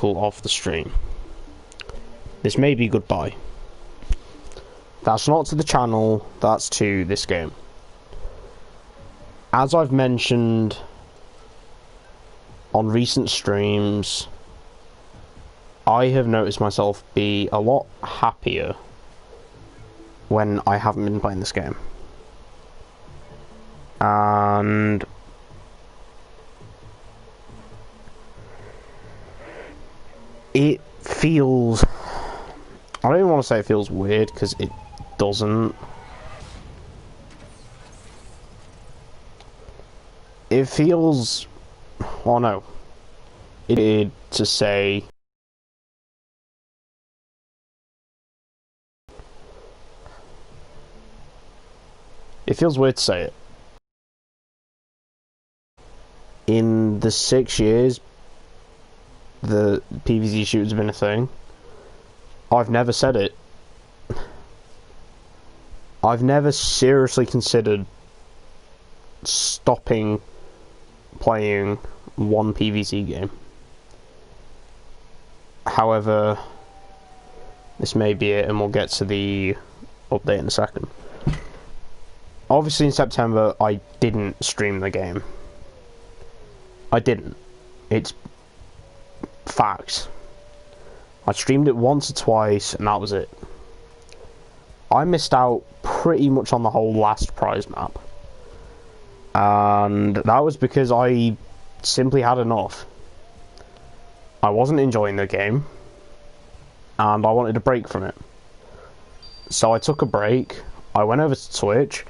Off the stream. This may be goodbye. That's not to the channel, that's to this game. As I've mentioned on recent streams, I have noticed myself be a lot happier when I haven't been playing this game. And it feels, I don't even want to say it feels weird, because it doesn't. It feels, well no, it is to say, it feels weird to say it. In the 6 years the PvZ shoot's been a thing, I've never said it. I've never seriously considered stopping playing one PvZ game. However, this may be it, and we'll get to the update in a second. Obviously in September I didn't stream the game. I didn't. It's facts. I streamed it once or twice and that was it. I missed out pretty much on the whole last prize map. And that was because I simply had enough. I wasn't enjoying the game and I wanted a break from it. So I took a break, I went over to Twitch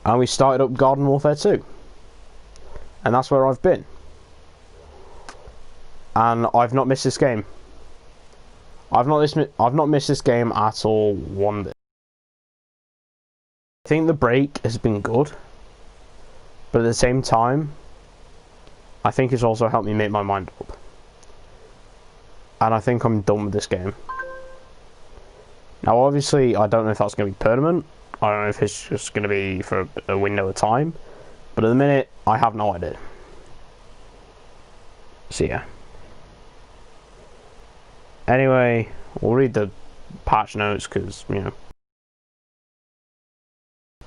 and we started up Garden Warfare 2. And that's where I've been. And I've not missed this game. I've not missed this game at all one bit. I think the break has been good, but at the same time, I think it's also helped me make my mind up. And I think I'm done with this game. Now obviously, I don't know if that's going to be permanent. I don't know if it's just going to be for a window of time. But at the minute, I have no idea. So yeah. Anyway, we'll read the patch notes because, you know,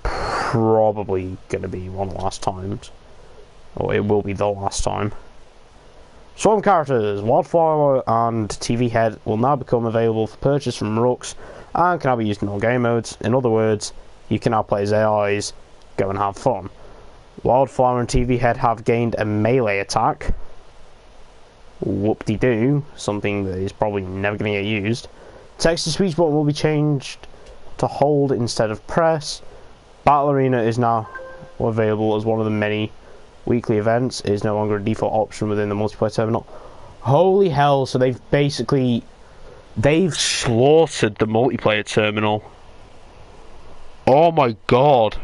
probably going to be one of the last times. Or it will be the last time. Swarm characters, Wildflower and TV Head will now become available for purchase from Rooks and can now be used in all game modes. In other words, you can now play as AIs, go and have fun. Wildflower and TV Head have gained a melee attack. Whoop-de-doo, something that is probably never going to get used. Text-to-speech button will be changed to hold instead of press. Battle Arena is now available as one of the many weekly events. It is no longer a default option within the multiplayer terminal. Holy hell, so they've slaughtered the multiplayer terminal. Oh my god.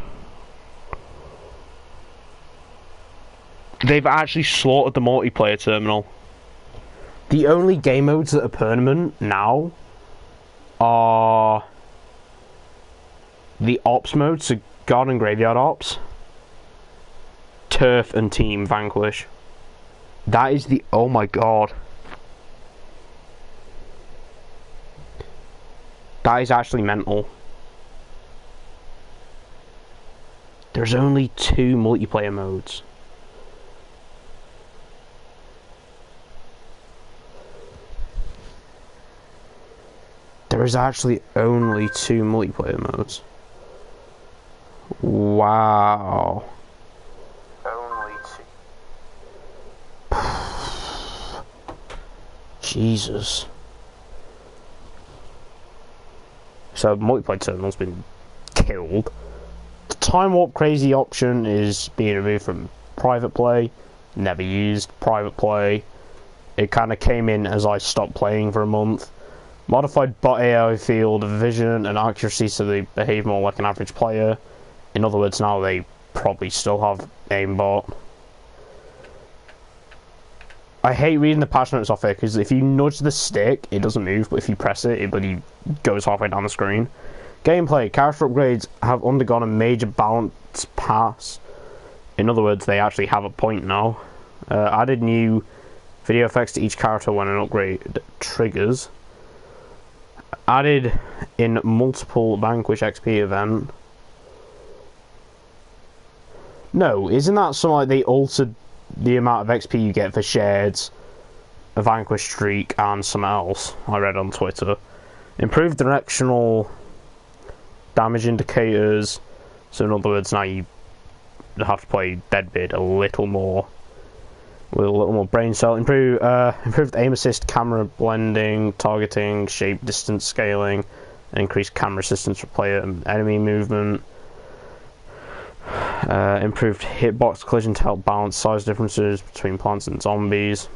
They've actually slaughtered the multiplayer terminal. The only game modes that are permanent now are the ops modes, so Garden and Graveyard Ops, Turf and Team Vanquish. That is the, oh my god. That is actually mental. There's only 2 multiplayer modes. There is actually only 2 multiplayer modes. Wow. Only 2. Jesus. So multiplayer terminal's been killed. The Time Warp Crazy option is being removed from private play. Never used private play. It kind of came in as I stopped playing for a month. Modified bot AI field of vision and accuracy so they behave more like an average player. In other words, now they probably still have aimbot. I hate reading the patch notes off here because if you nudge the stick, it doesn't move, but if you press it, it bloody goes halfway down the screen. Gameplay. Character upgrades have undergone a major balance pass. In other words, they actually have a point now. Added new Video effects to each character when an upgrade triggers. Added in multiple Vanquish XP event. No, isn't that something like they altered the amount of XP you get for shared a Vanquish streak and something else I read on Twitter. Improved directional damage indicators. So in other words, now you have to play Deadbid a little more with a little more brain cell. Improved aim assist, camera blending, targeting, shape distance scaling, increased camera assistance for player and enemy movement. Improved hitbox collision to help balance size differences between plants and zombies.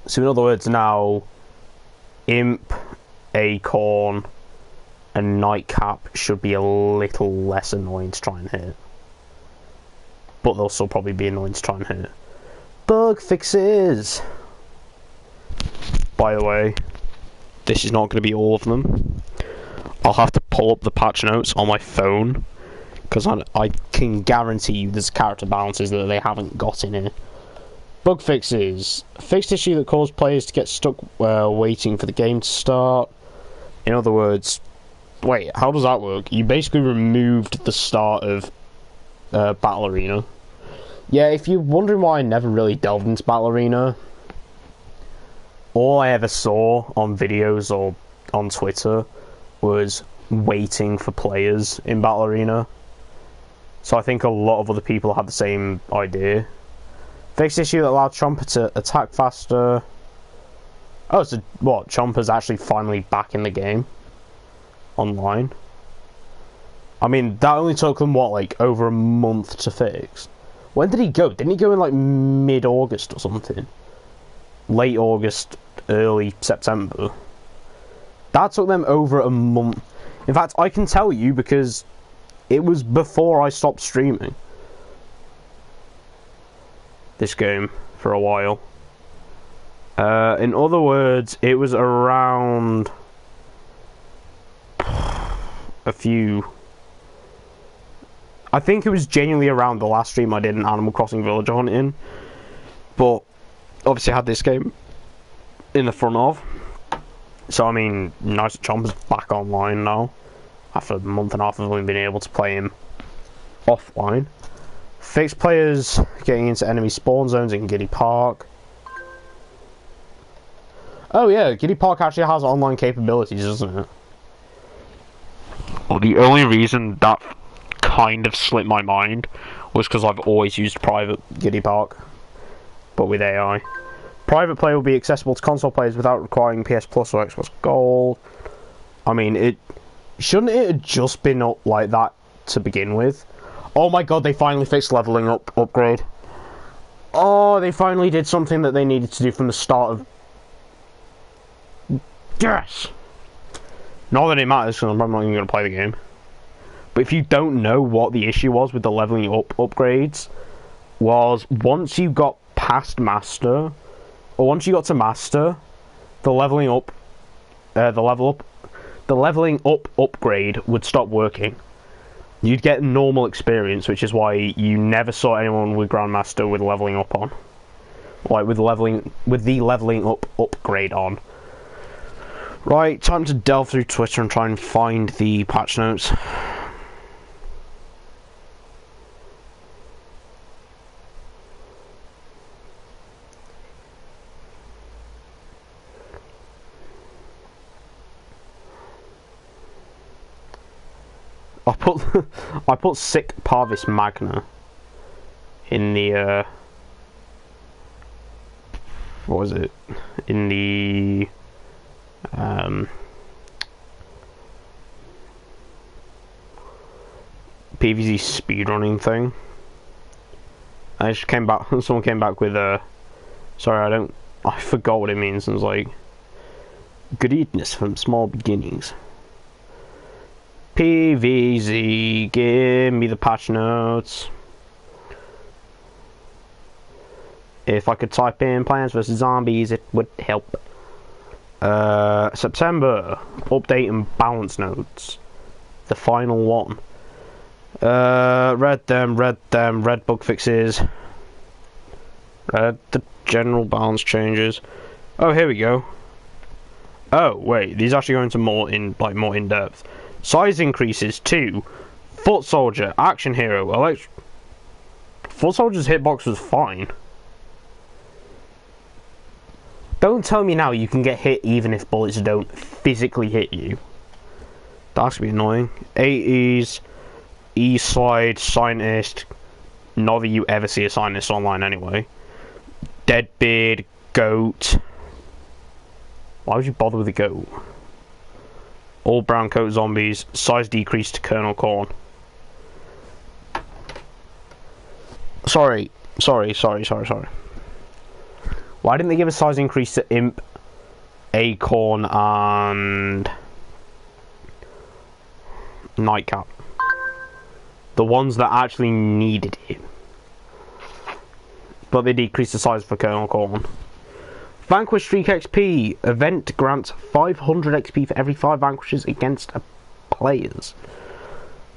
So in other words, now Imp, Acorn, and Nightcap should be a little less annoying to try and hit. But they'll still probably be annoying to try and hit. Bug fixes! By the way, this is not going to be all of them. I'll have to pull up the patch notes on my phone, because I can guarantee you there's character balances that they haven't got in here. Bug fixes. Fixed issue that caused players to get stuck waiting for the game to start. In other words, wait, how does that work? You basically removed the start of Battle Arena. Yeah, if you're wondering why I never really delved into Battle Arena, all I ever saw on videos or on Twitter was waiting for players in Battle Arena. So I think a lot of other people had the same idea. Fixed issue that allowed Chomper to attack faster. Oh, so what? Chomper's actually finally back in the game? Online? I mean, that only took them, what, like, over a month to fix? When did he go? Didn't he go in, like, mid-August or something? Late August, early September? That took them over a month. In fact, I can tell you because it was before I stopped streaming this game for a while. In other words, it was around a few... I think it was genuinely around the last stream I did in Animal Crossing Villager Hunting. But obviously I had this game in the front of. So I mean, nice that Chomper's back online now. After a month and a half of only being able to play him offline. Fixed players getting into enemy spawn zones in Giddy Park. Oh yeah, Giddy Park actually has online capabilities, doesn't it? Well, the only reason that kind of slipped my mind was because I've always used private Giddy Park, but with AI. Private play will be accessible to console players without requiring PS Plus or Xbox Gold. I mean, shouldn't it have just been up like that to begin with? Oh my god, they finally fixed leveling upgrade. Oh, they finally did something that they needed to do from the start of... Yes! Not that it matters, because I'm probably not even going to play the game. But if you don't know what the issue was with the leveling up upgrades, was once you got past Master, or once you got to Master, the leveling up upgrade would stop working. You'd get normal experience, which is why you never saw anyone with Grandmaster with leveling up on. Like with the leveling up upgrade on. Right, time to delve through Twitter and try and find the patch notes. I put Sick Parvis Magna in the what was it? In the PvZ speedrunning thing. I just came back. Someone came back with sorry, I forgot what it means. And it was like, greatness from small beginnings. PvZ, give me the patch notes. If I could type in Plants vs Zombies, it would help. September, update and balance notes. The final one. Read them, red bug fixes. The general balance changes. Oh, here we go. Oh, wait, these actually go into more in depth. Size increases to Foot Soldier, Action Hero, Foot Soldier's hitbox was fine. Don't tell me now you can get hit even if bullets don't physically hit you. That's gonna be annoying. 80s, E-Slide, Scientist. Not that you ever see a Scientist online anyway. Deadbeard, Goat. Why would you bother with a goat? All brown coat zombies. Size decreased to Colonel Corn. Sorry. Why didn't they give a size increase to Imp, Acorn, and Nightcap? The ones that actually needed it. But they decreased the size for Colonel Corn. Vanquish Streak XP. Event grants 500 XP for every 5 vanquishes against players.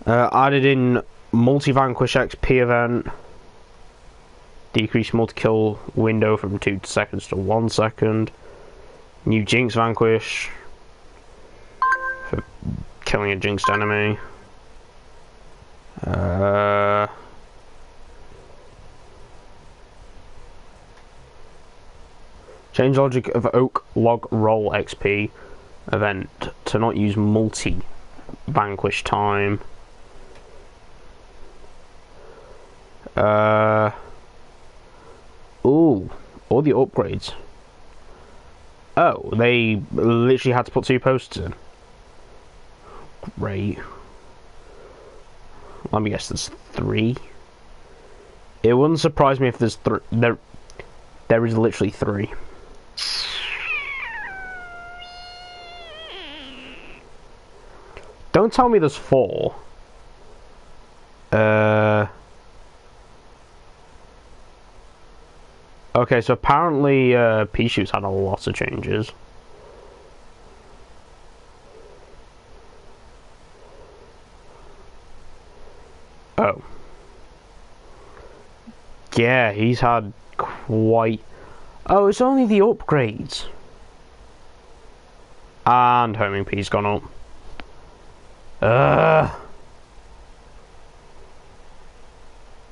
Added in multi-vanquish XP event. Decreased multi-kill window from 2 seconds to 1 second. New Jinx Vanquish. For killing a jinxed enemy. Change logic of Oak Log Roll XP event to not use multi vanquish time. Ooh, all the upgrades. Oh, they literally had to put 2 posters in. Great. Let me guess, there's 3. It wouldn't surprise me if there's there is literally 3. Don't tell me there's 4. Okay, so apparently Pishu's had a lot of changes. Oh. Yeah, he's had quite... Oh, it's only the upgrades. And Homing P's gone up.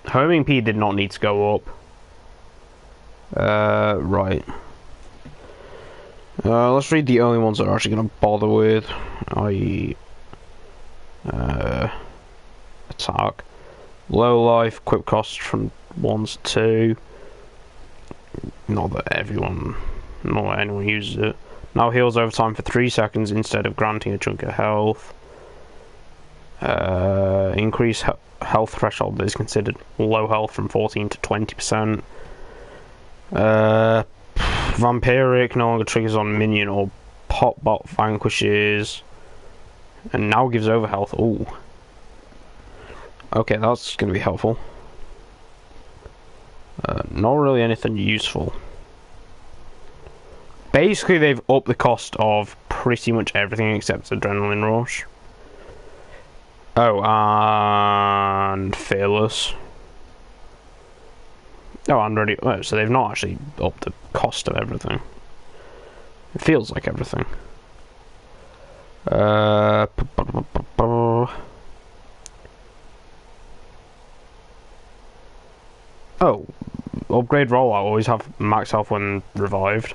Homing P did not need to go up. Right. Let's read the only ones that are actually going to bother with. I.e. attack. Low life, quick cost from 1 to 2. Not that anyone uses it. Now heals over time for 3 seconds instead of granting a chunk of health. Increase health threshold that is considered low health from 14 to 20%. Vampiric no longer triggers on minion or pop bot vanquishes. And now gives over health. Ooh. Okay, that's going to be helpful. Not really anything useful. Basically, they've upped the cost of pretty much everything except Adrenaline Rush. Oh, and Fearless. Oh, and Ready. Oh, so they've not actually upped the cost of everything. It feels like everything. Oh, upgrade rollout. Always have max health when revived.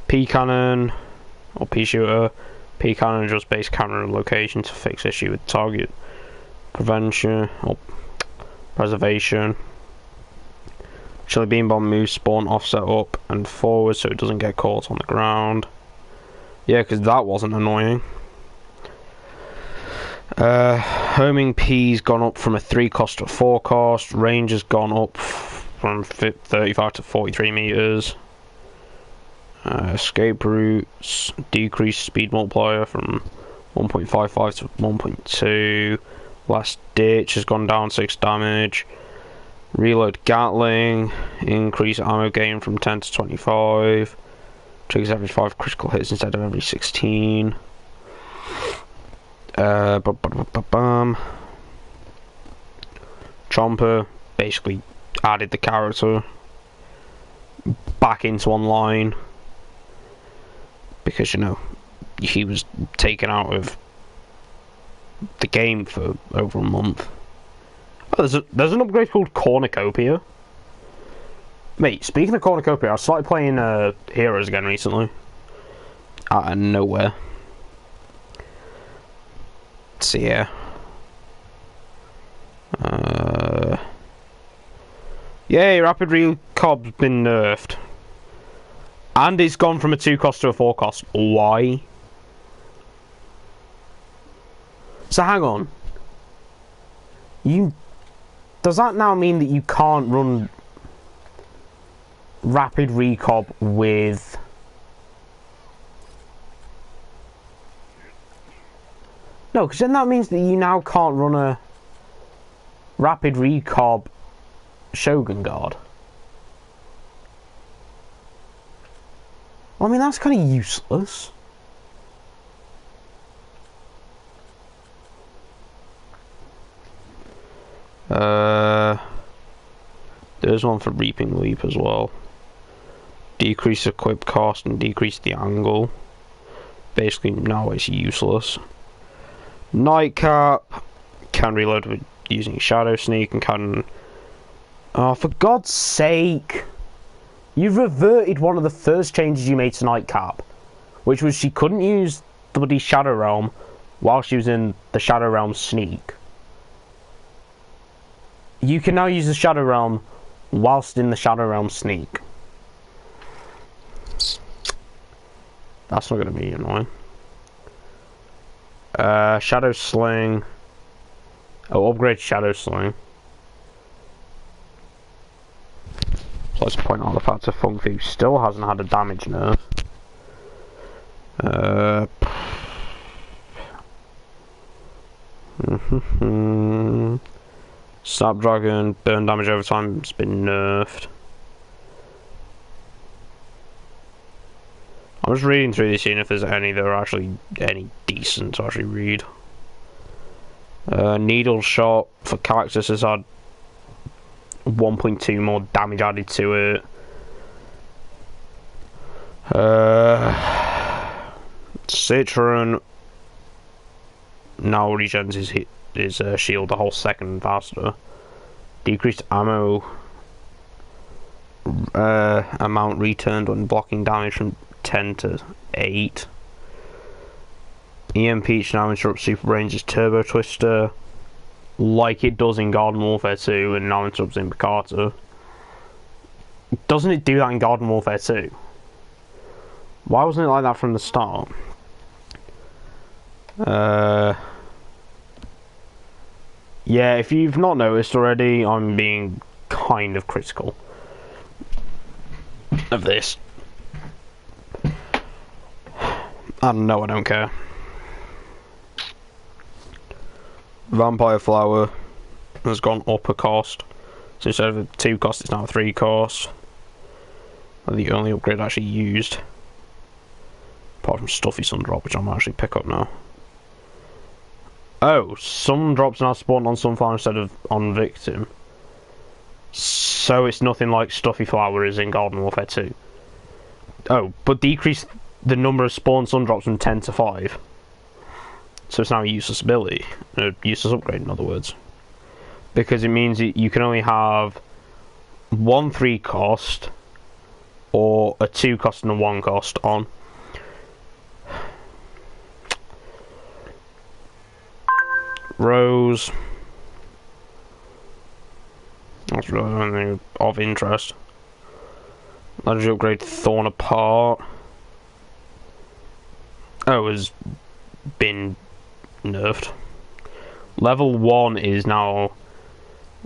P cannon or P shooter. P cannon just base cannon location to fix issue with target prevention or preservation. Chili beam bomb moves spawn offset up and forward so it doesn't get caught on the ground. Yeah, because that wasn't annoying. Homing P's gone up from a 3 cost to a 4 cost. Range has gone up from 35 to 43 meters. Escape routes decreased speed multiplier from 1.55 to 1.2. Last ditch has gone down 6 damage. Reload Gatling, increase ammo gain from 10 to 25. Triggers every 5 critical hits instead of every 16. Chomper basically added the character. back into online because, you know, he was taken out of the game for over a month. Oh, there's an upgrade called Cornucopia. Mate, speaking of Cornucopia, I started playing Heroes again recently. Out of nowhere. So yeah. Yay, Rapid Recob's been nerfed. And it's gone from a 2 cost to a 4 cost. Why? So hang on. Does that now mean that you can't run Rapid Recob with... No, because then that means that you now can't run a Rapid Recob Shogun Guard. I mean, that's kind of useless. There's one for Reaping Leap as well. Decrease equip cost and decrease the angle. Basically, now it's useless. Nightcap can reload with using Shadow Sneak and can... Oh, for God's sake! You've reverted one of the first changes you made to Nightcap, which was she couldn't use the bloody Shadow Realm while she was in the Shadow Realm Sneak. You can now use the Shadow Realm whilst in the Shadow Realm Sneak. That's not going to be annoying. Shadow Sling. Oh, upgrade Shadow Sling. So let's point out the fact that Feng Fu still hasn't had a damage nerf. Snapdragon, burn damage over time has been nerfed. I'm just reading through these, seeing if there's any that are actually any decent to actually read. Needle Shot for Cactus has had 1.2 more damage added to it. Citron now regens his shield a whole second faster. Decreased ammo amount returned when blocking damage from 10 to 8. EMP now interrupts Super Range's Turbo Twister like it does in Garden Warfare 2 and now interrupts in Picata. Doesn't it do that in Garden Warfare 2? Why wasn't it like that from the start? Yeah, if you've not noticed already, I'm being kind of critical of this. No, I don't care. Vampire Flower has gone up a cost. So instead of a 2 cost, it's now a 3 cost. The only upgrade I actually used. Apart from Stuffy Sundrop, which I might actually pick up now. Oh, Sundrop's now spawned on Sunflower instead of on Victim. So it's nothing like Stuffy Flower is in Garden Warfare 2. Oh, but decrease the number of spawned Sundrops from 10 to 5. So it's now a useless ability. A useless upgrade, in other words. Because it means you can only have 1 3 cost, or a 2 cost and a 1 cost on. Rose. That's really anything of interest. Legendary upgrade Thorn Apart. Oh, has been nerfed. Level 1 is now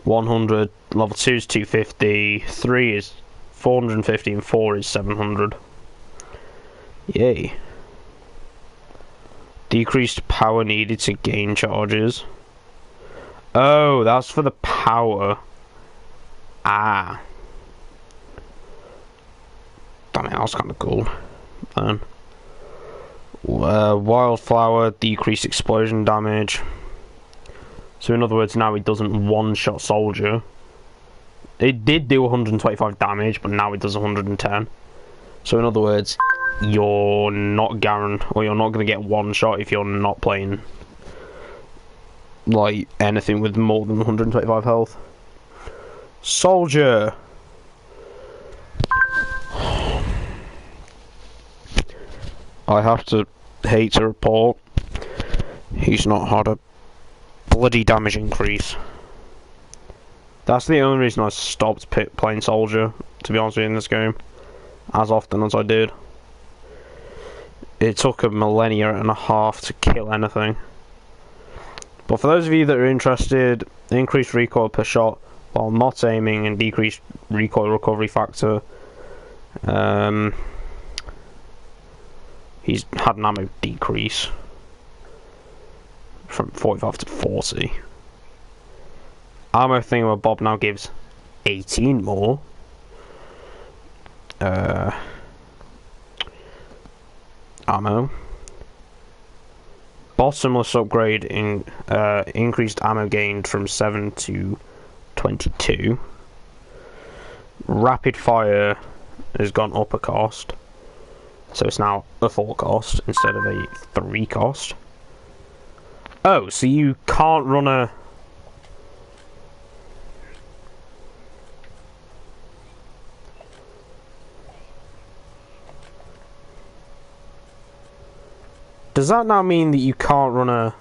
100, level 2 is 250, 3 is 450 and 4 is 700. Yay. Decreased power needed to gain charges. Oh, that's for the power. Ah. Damn it, that was kind of cool. Then. Wildflower, decreased explosion damage. So in other words, now he doesn't one-shot soldier. It did do 125 damage, but now it does 110. So in other words, you're not guaranteed, or you're not going to get one shot if you're not playing like anything with more than 125 health. Soldier. I have to hate to report, he's not had a bloody damage increase. That's the only reason I stopped playing Soldier, to be honest with you, in this game, as often as I did. It took a millennia and a half to kill anything. But for those of you that are interested, increased recoil per shot while not aiming and decreased recoil recovery factor. He's had an ammo decrease from 45 to 40. Ammo thingamabob now gives 18 more. Ammo. Bottomless upgrade in increased ammo gained from 7 to 22. Rapid fire has gone up a cost, so it's now a 4 cost instead of a 3 cost. Oh, so you can't run a... Does that now mean that you can't run a...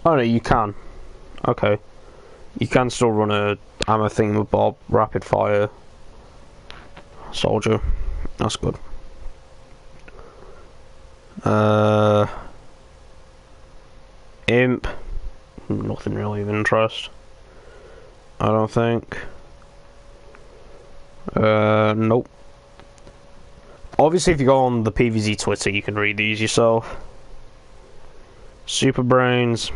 Oh no, you can. Okay. You can still run a ammo thingamabob, rapid fire, soldier. That's good. Imp. Nothing really of interest, I don't think. Nope. Obviously, if you go on the PvZ Twitter, you can read these yourself. Super Brains.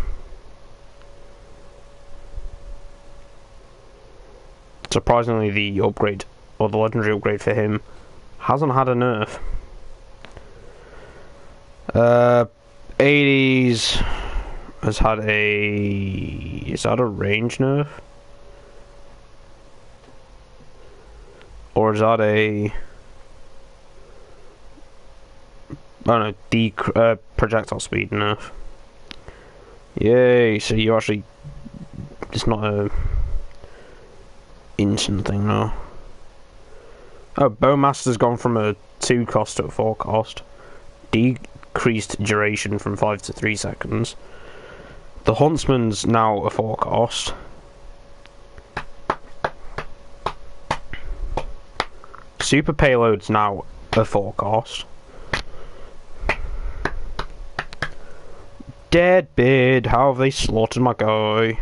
Surprisingly, the upgrade, or the legendary upgrade for him, hasn't had a nerf. 80s has had a... Is that a range nerf? Or is that a... I don't know, projectile speed nerf. Yay, so you actually... It's not a... instant thing now. Oh, Bowmaster's gone from a 2 cost to a 4 cost. Decreased duration from 5 to 3 seconds. The Huntsman's now a 4 cost. Super Payload's now a 4 cost. Deadbeard, how have they slaughtered my guy?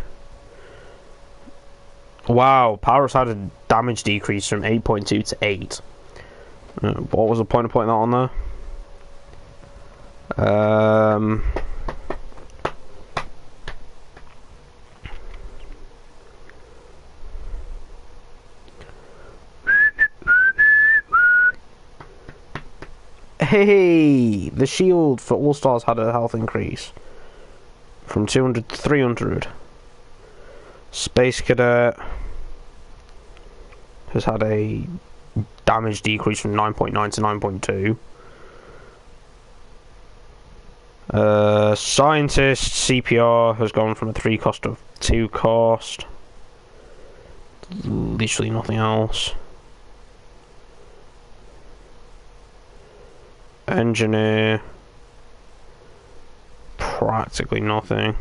Wow, Power's had a damage decrease from 8.2 to 8. What was the point of putting that on there? Hey, the shield for All Stars had a health increase from 200 to 300. Space Cadet has had a damage decrease from 9.9 to 9.2. Scientist CPR has gone from a 3 cost to 2 cost. Literally nothing else. Engineer, practically nothing.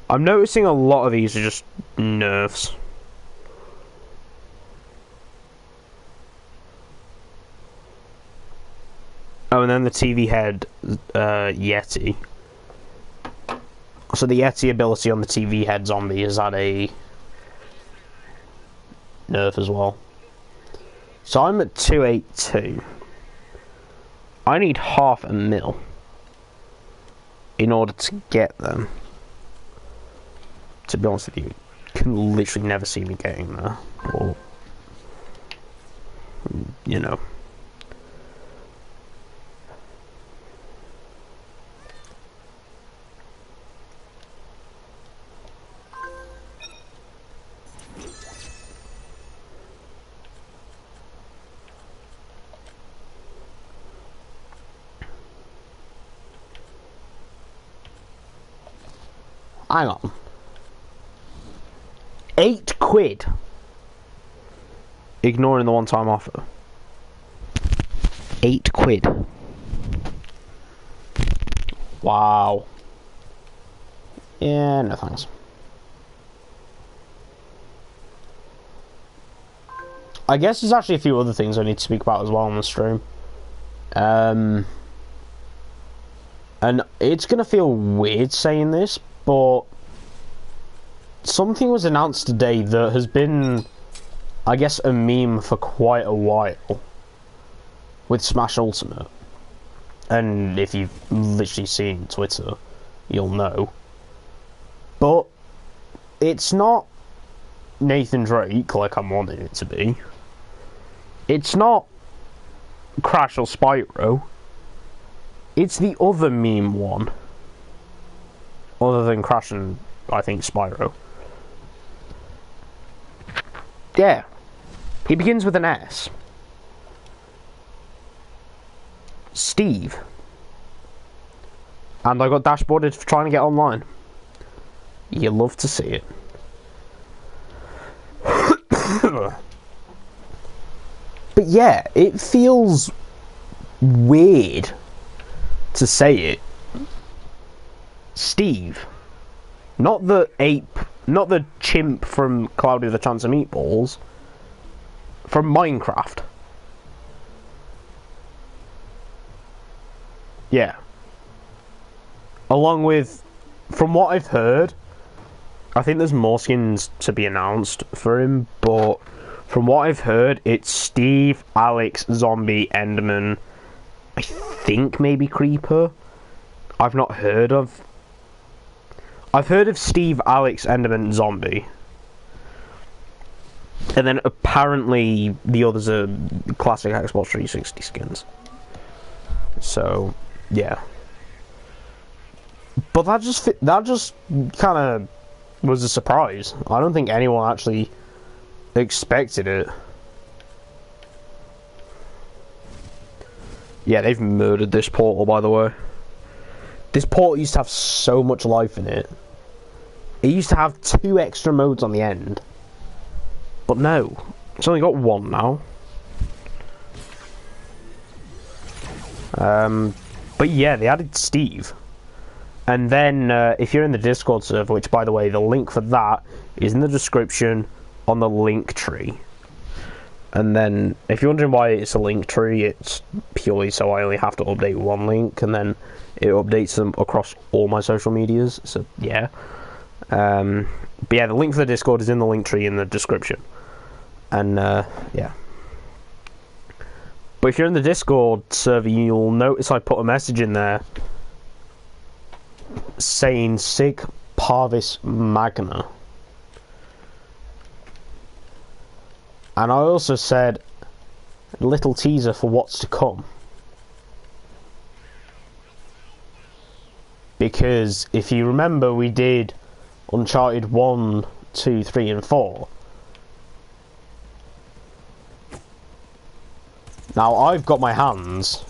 I'm noticing a lot of these are just nerfs. Oh, and then the TV head, Yeti. So the Yeti ability on the TV head zombie is at a nerf as well. So I'm at 282. I need 500,000 in order to get them. To be honest with you, can literally never see me getting there. Or, you know. Hang on. £8. Ignoring the one-time offer. £8. Wow. Yeah, no thanks. I guess there's actually a few other things I need to speak about as well on the stream. And it's gonna feel weird saying this, but something was announced today that has been, I guess, a meme for quite a while with Smash Ultimate. And if you've literally seen Twitter, you'll know. But it's not Nathan Drake like I'm wanting it to be. It's not Crash or Spyro. It's the other meme one. Other than Crash and, I think, Spyro. Yeah. He begins with an S. Steve. And I got dashboarded for trying to get online. You love to see it. But yeah, it feels weird to say it. Steve. Not the ape, not the chimp from Cloudy the Chance of Meatballs. From Minecraft. Yeah. Along with, from what I've heard, I think there's more skins to be announced for him, but from what I've heard, it's Steve, Alex, Zombie, Enderman, I think maybe Creeper. I've heard of Steve, Alex, Enderman, Zombie. And then apparently the others are classic Xbox 360 skins. So, yeah. But that just kind of was a surprise. I don't think anyone actually expected it. Yeah, they've murdered this portal, by the way. This portal used to have so much life in it. It used to have 2 extra modes on the end. But no, it's only got 1 now. But yeah, they added Steve. And then, if you're in the Discord server, which, by the way, the link for that is in the description on the linktree. And then, if you're wondering why it's a linktree, it's purely so I only have to update 1 link, and then it updates them across all my social medias. So, yeah. But yeah, the link for the Discord is in the linktree in the description. And, yeah. But if you're in the Discord server, you'll notice I put a message in there saying Sig Parvis Magna. And I also said a little teaser for what's to come. Because if you remember, we did Uncharted 1, 2, 3 and 4. Now I've got my hands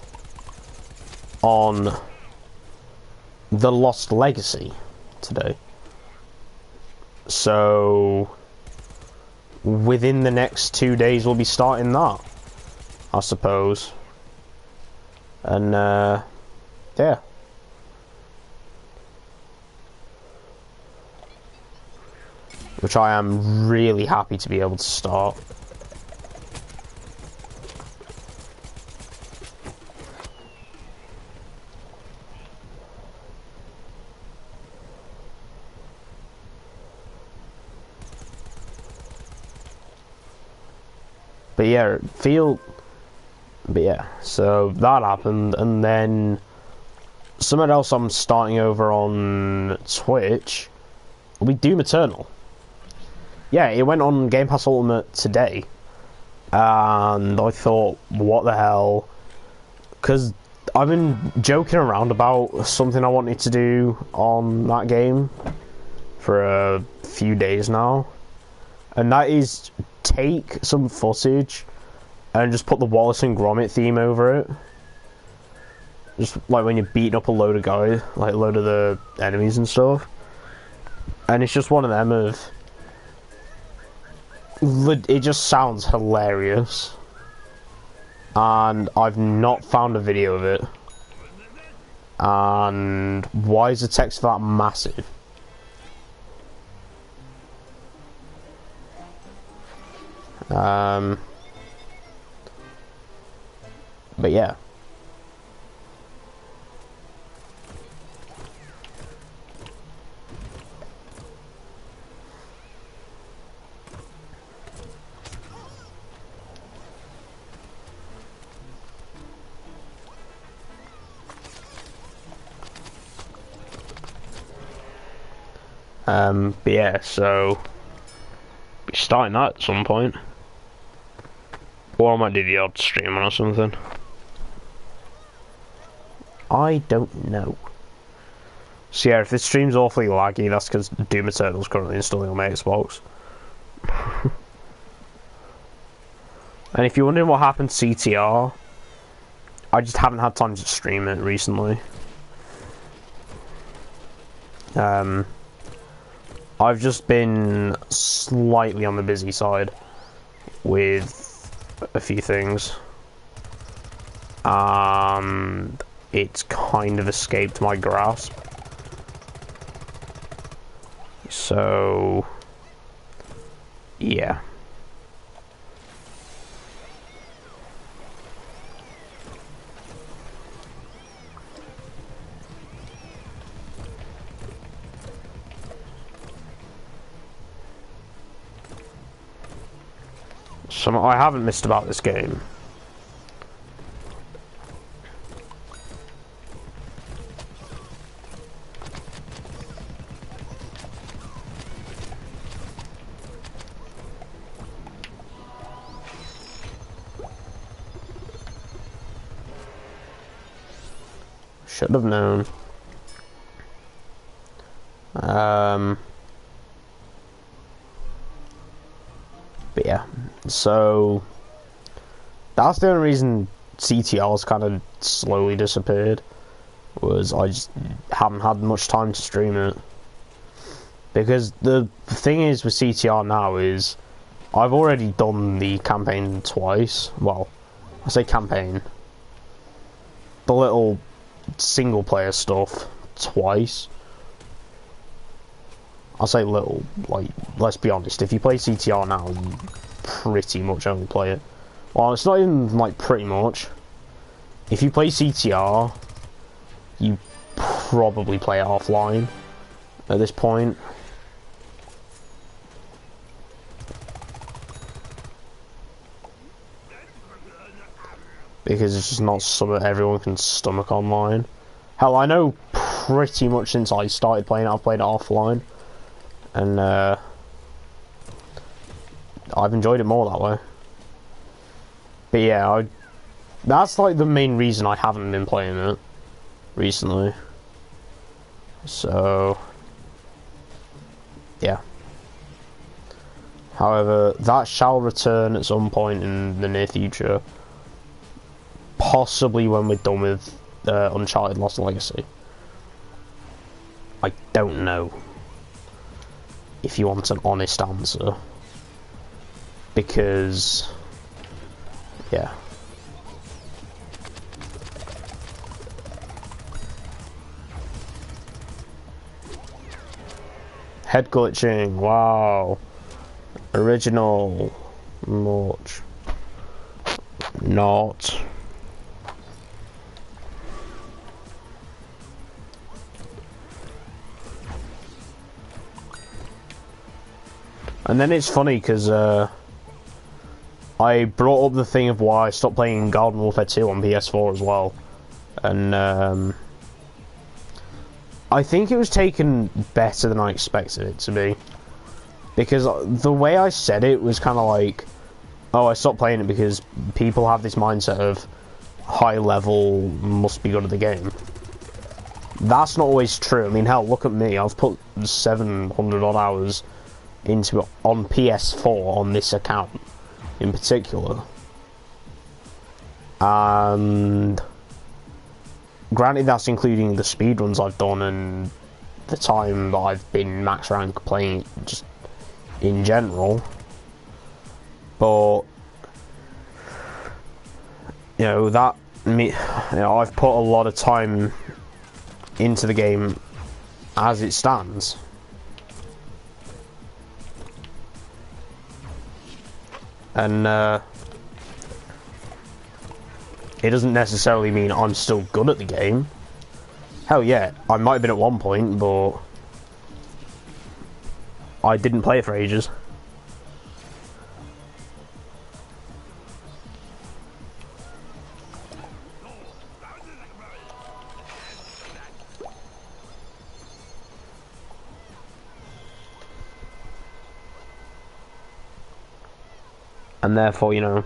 on The Lost Legacy today. So within the next 2 days we'll be starting that, I suppose. And yeah. Which I am really happy to be able to start. But yeah, so that happened, and then something else I'm starting over on Twitch will be Doom Eternal. Yeah, it went on Game Pass Ultimate today, and I thought, what the hell? Because I've been joking around about something I wanted to do on that game for a few days now, and that is take some footage and just put the Wallace and Gromit theme over it. Just like when you're beating up a load of guys, like a load of the enemies and stuff. And it's just one of them of... It just sounds hilarious. And I've not found a video of it. And why is the text that massive? But yeah. But yeah, so be starting that at some point. Or I might do the odd stream or something. I don't know. So yeah, if this stream's awfully laggy, that's because Doom Eternal's currently installing on my Xbox. And if you're wondering what happened to CTR, I just haven't had time to stream it recently. I've just been slightly on the busy side with a few things. And it's kind of escaped my grasp. So, yeah. Something I haven't missed about this game. Should have known. But yeah, so that's the only reason CTR's kind of slowly disappeared, was I just haven't had much time to stream it. Because the thing is with CTR now is I've already done the campaign twice. Well, I say campaign, the little single player stuff twice. I'll say little, like, let's be honest, if you play CTR now, you pretty much only play it. Well, it's not even, like, pretty much. If you play CTR, you probably play it offline at this point. Because it's just not something everyone can stomach online. Hell, I know pretty much since I started playing it, I've played it offline. And I've enjoyed it more that way. But yeah, that's like the main reason I haven't been playing it recently. So yeah. However, that shall return at some point in the near future. Possibly when we're done with Uncharted Lost Legacy. I don't know. If you want an honest answer. Because, yeah. Head glitching, wow. Original. Launch. Not. And then it's funny because I brought up the thing of why I stopped playing Garden Warfare 2 on PS4 as well. And I think it was taken better than I expected it to be. Because the way I said it was kind of like, oh, I stopped playing it because people have this mindset of high level must be good at the game. That's not always true. I mean, hell, look at me. I've put 700 odd hours into it on PS4 on this account in particular. And granted, that's including the speedruns I've done and the time that I've been max rank playing just in general. But I've put a lot of time into the game as it stands. And it doesn't necessarily mean I'm still good at the game. Hell yeah, I might have been at one point, but I didn't play it for ages. And therefore, I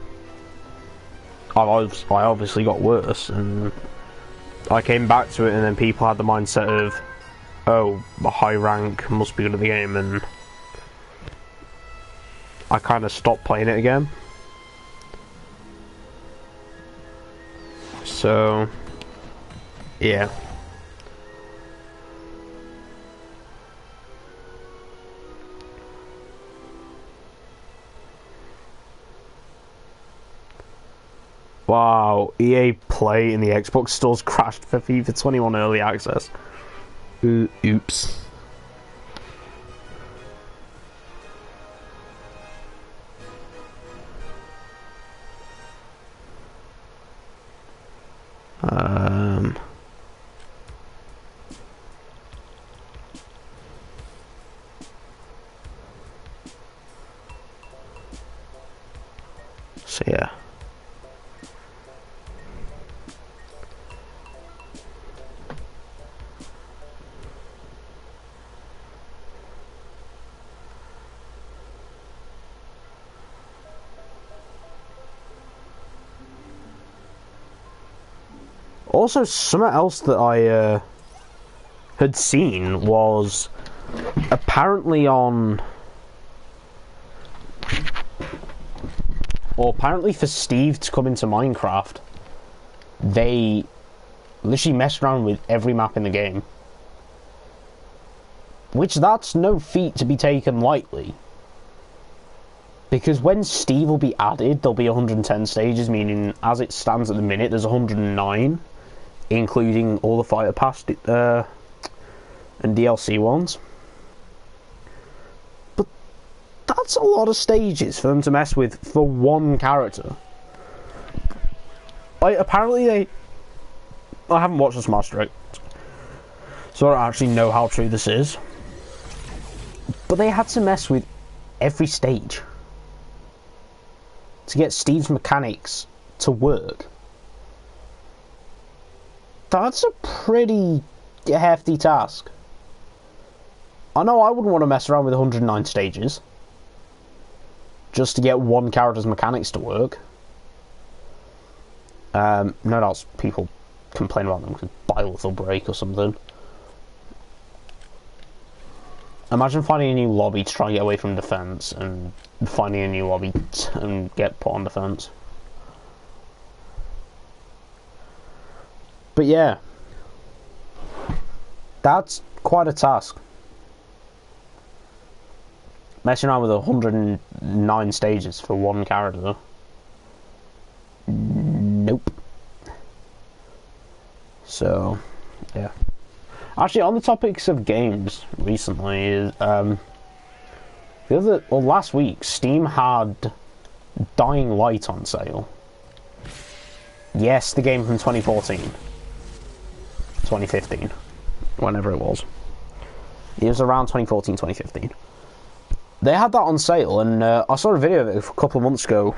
obviously got worse, and I came back to it, and then people had the mindset of, oh, a high rank must be good at the game, and I kind of stopped playing it again. So, yeah. Wow, EA Play in the Xbox stores crashed for FIFA 21 early access. Oops. So yeah. Also, something else that I had seen was apparently for Steve to come into Minecraft, they literally messed around with every map in the game. Which, that's no feat to be taken lightly. Because when Steve will be added, there'll be 110 stages, meaning as it stands at the minute, there's 109. Including all the fighter pass and DLC ones. But that's a lot of stages for them to mess with for one character. Apparently I haven't watched the Smash Direct, so I don't actually know how true this is. But they had to mess with every stage to get Steve's mechanics to work. That's a pretty hefty task. I know I wouldn't want to mess around with 109 stages just to get one character's mechanics to work. No doubt people complain about them because Byleth will break or something. Imagine finding a new lobby to try and get away from defense, and finding a new lobby and get put on defense. But yeah, that's quite a task. Messing around with 109 stages for one character. Nope. So, yeah. Actually, on the topics of games recently, is last week, Steam had Dying Light on sale. Yes, the game from 2014. 2015, whenever it was. It was around 2014, 2015. They had that on sale, and I saw a video of it a couple of months ago,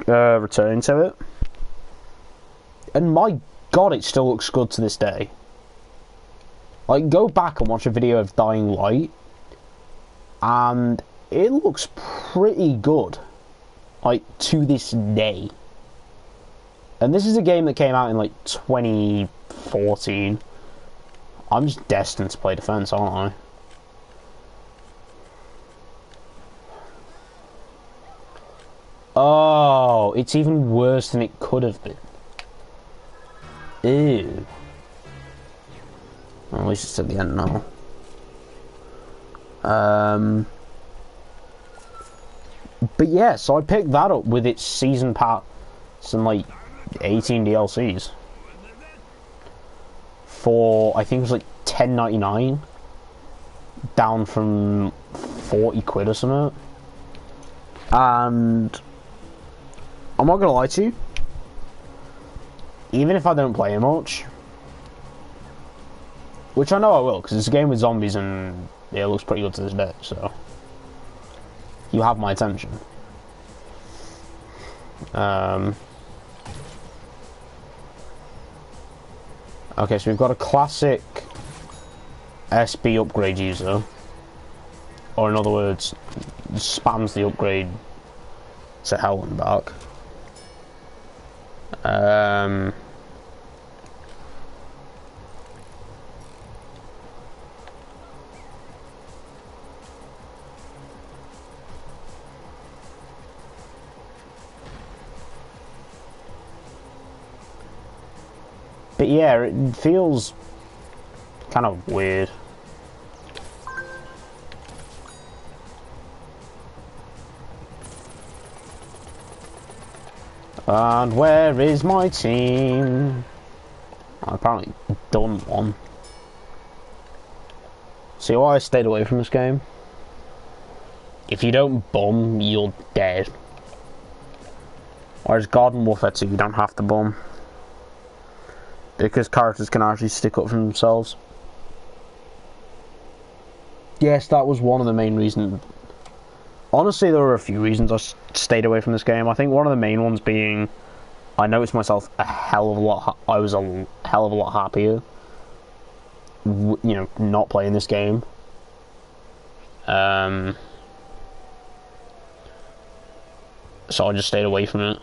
returning to it. And my god, it still looks good to this day. Like, go back and watch a video of Dying Light, and it looks pretty good, like, to this day. And this is a game that came out in, like, 2014. I'm just destined to play defense, aren't I? Oh, it's even worse than it could have been. Ew. Well, at least it's at the end now. But yeah, so I picked that up with its season pass and like 18 DLCs for I think it was like $10.99, down from 40 quid or something. And I'm not gonna lie to you, even if I don't play it much, which I know I will, because it's a game with zombies and it looks pretty good to this day, so you have my attention. Okay, so we've got a classic SB upgrade user, or in other words, spams the upgrade to hell and back. But yeah, it feels kind of weird. And where is my team? I apparently done one. See why I stayed away from this game? If you don't bum, you're dead. Whereas Garden Warfare 2, you don't have to bum, because characters can actually stick up for themselves. Yes, that was one of the main reasons. Honestly, there were a few reasons I stayed away from this game. I think one of the main ones being, I noticed myself a hell of a lot. I was a hell of a lot happier, you know, not playing this game. So I just stayed away from it.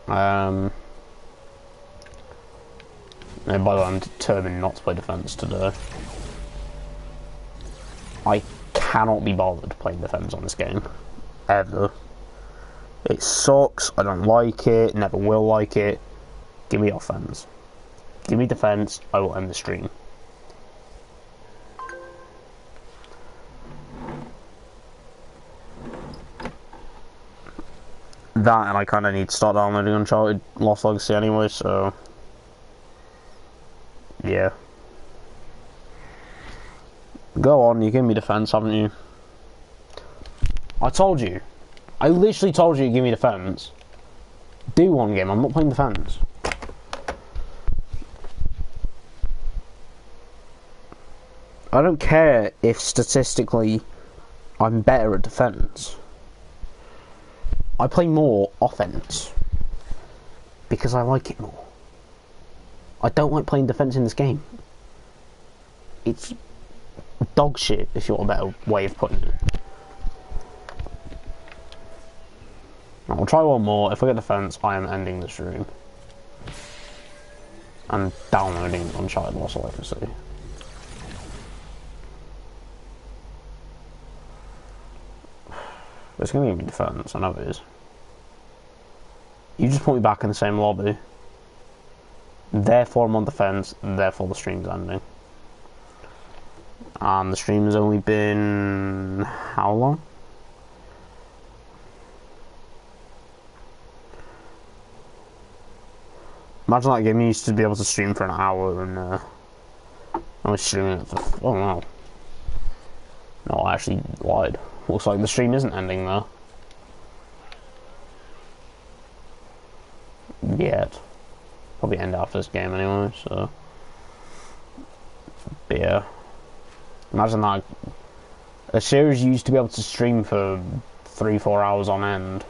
And by the way, I'm determined not to play defense today. I cannot be bothered playing defense on this game, ever. It sucks. I don't like it. Never will like it. Give me offense. Give me defense. I will end the stream. That, and I kind of need to start downloading Uncharted Lost Legacy anyway, so yeah. Go on, you give me defense, haven't you? I told you. I literally told you to give me defense. Do one game, I'm not playing defense. I don't care if statistically I'm better at defense. I play more offense because I like it more. I don't like playing defense in this game. It's dog shit, if you want a better way of putting it. I'll try one more. If I get defense, I am ending the stream. I'm downloading Uncharted Lost Legacy. It's going to give me defense, I know it is. You just put me back in the same lobby. Therefore I'm on defense, therefore the stream's ending. And the stream has only been... how long? Imagine that game used to be able to stream for an hour and I was streaming it for... oh no. No, I actually lied. Looks like the stream isn't ending though. Yet. Probably end after this game anyway, so. But yeah. Imagine that. A series used to be able to stream for 3-4 hours on end.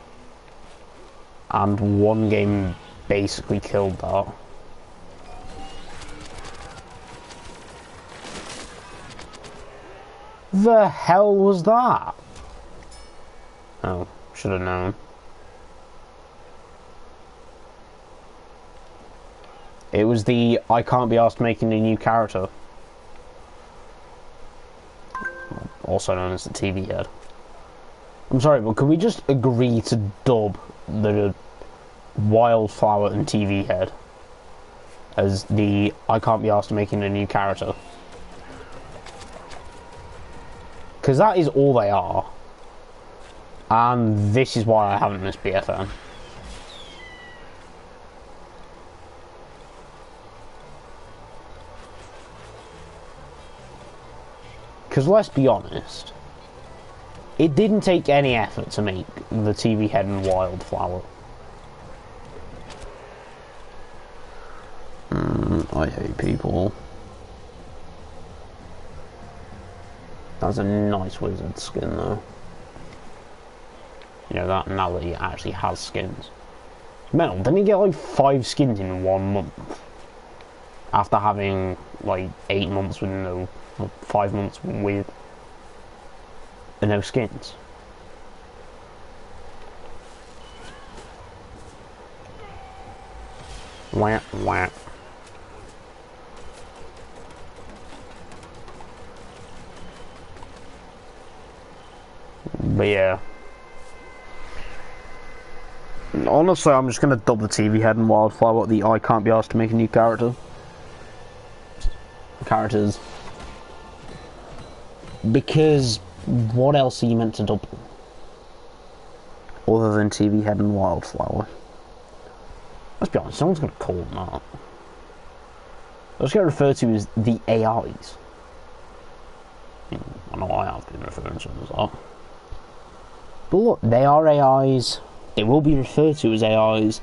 And one game basically killed that. The hell was that? Oh, should have known. It was the I can't be asked making a new character. Also known as the TV head. I'm sorry, but could we just agree to dub the Wildflower and TV head as the I can't be asked making a new character? Because that is all they are. And this is why I haven't missed BFN. Because let's be honest, it didn't take any effort to make the TV head and Wildflower. I hate people. That's a nice wizard skin though. You know, that now that he actually has skins. Mental, didn't he get like 5 skins in 1 month? After having like 8 months with no, 5 months with no skins. Wah, wah. But yeah. Honestly, I'm just going to dub the TV head and Wildflower the I can't be asked to make a new characters. Because what else are you meant to dub? Other than TV head and Wildflower. Let's be honest, someone's going to call them that. Let's get referred to as the AIs. I know I have been referring to them as that. But look, they are AIs. They will be referred to as AIs.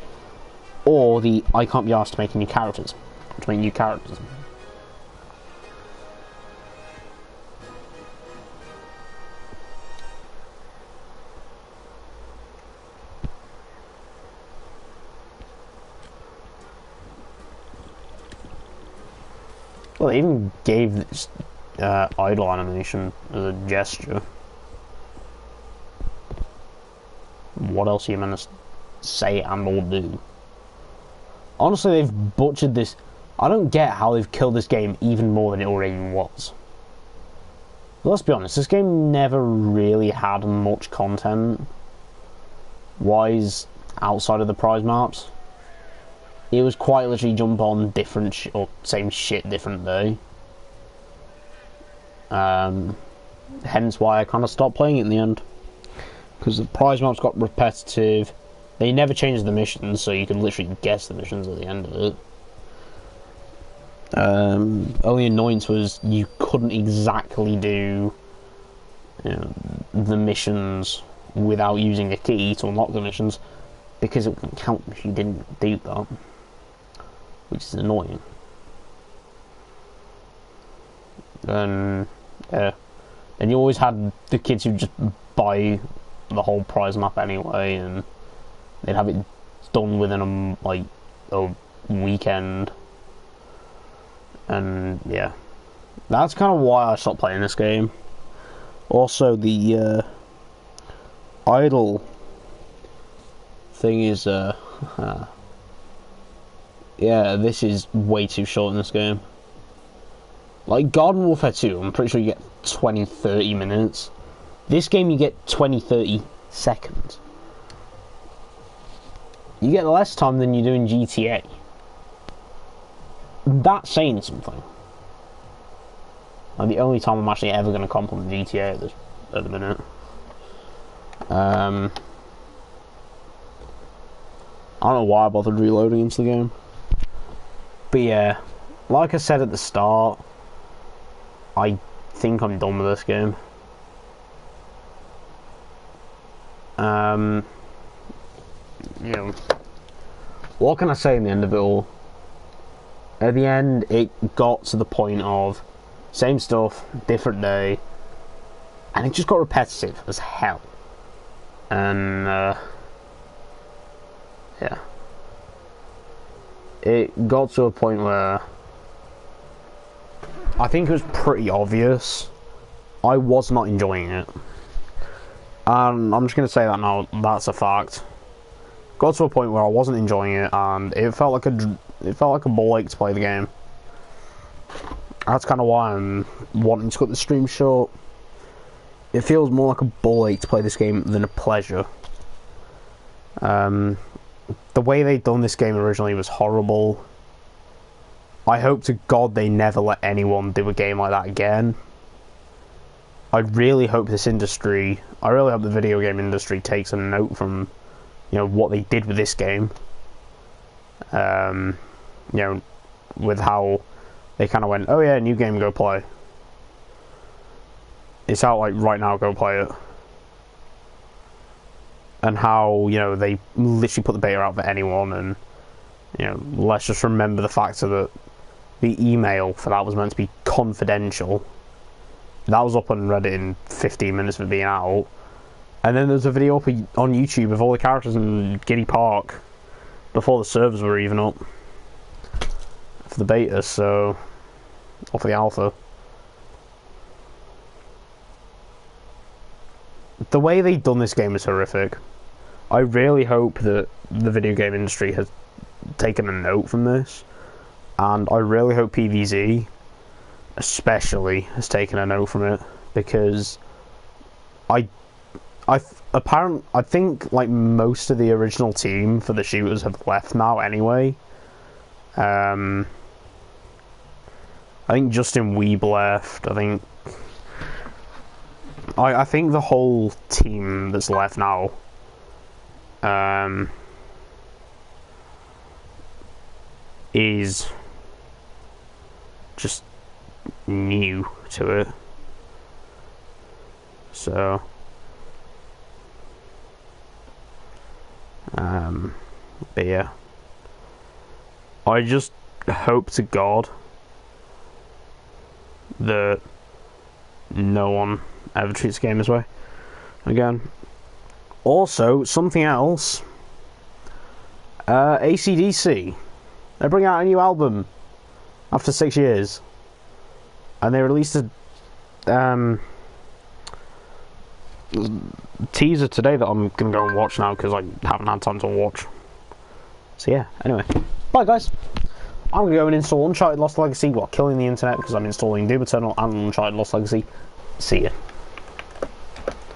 Or the I can't be asked to make new characters. To make new characters. Well, they even gave this idle animation as a gesture. What else are you meant to say and or do? Honestly, they've butchered this. I don't get how they've killed this game even more than it already was. But let's be honest, this game never really had much content-wise outside of the prize maps. It was quite literally jump on different or same shit different day. Hence why I kind of stopped playing it in the end. Because the prize maps got repetitive. They never changed the missions, so you could literally guess the missions at the end of it. Only annoyance was you couldn't exactly do, you know, the missions without using a key to unlock the missions, because it wouldn't count if you didn't do that, which is annoying. Yeah, and you always had the kids who just buy the whole prize map anyway, and they'd have it done within like a weekend. And yeah, that's kind of why I stopped playing this game. Also, the idle thing is yeah, this is way too short in this game. Like Garden Warfare 2, I'm pretty sure you get 20-30 minutes. This game you get 20-30 seconds. You get less time than you do in GTA. That's saying something. Like the only time I'm actually ever going to compliment GTA at the minute. I don't know why I bothered reloading into the game. But yeah, like I said at the start, I think I'm done with this game. You know, what can I say in the end of it all? At the end, it got to the point of same stuff, different day, and it just got repetitive as hell. And yeah, it got to a point where I think it was pretty obvious I was not enjoying it. And I'm just going to say that now, that's a fact. Got to a point where I wasn't enjoying it, and it felt like a ball ache to play the game. That's kind of why I'm wanting to cut the stream short. It feels more like a ball ache to play this game than a pleasure. The way they'd done this game originally was horrible. I hope to God they never let anyone do a game like that again. I really hope this industry, I really hope the video game industry takes a note from, you know, what they did with this game. You know, with how they kind of went, oh yeah, new game, go play. It's out like right now, go play it. And how, you know, they literally put the beta out for anyone, and, you know, let's just remember the fact that the email for that was meant to be confidential. That was up on Reddit in 15 minutes of it being out. And then there's a video up on YouTube of all the characters in Giddy Park before the servers were even up for the beta, so, or for the alpha. The way they've done this game is horrific. I really hope that the video game industry has taken a note from this, and I really hope PvZ especially has taken a note from it, because I think like most of the original team for the shooters have left now anyway. I think Justin Weeb left. I think the whole team that's left now is just new to it. So but yeah, I just hope to God that no one ever treats the game this way again. Also, something else, AC/DC, they bring out a new album after 6 years, and they released a teaser today that I'm gonna go and watch now because I haven't had time to watch. So yeah, anyway, bye guys. I'm gonna go and install Uncharted Lost Legacy while killing the internet because I'm installing Doom Eternal and Uncharted Lost Legacy. See ya.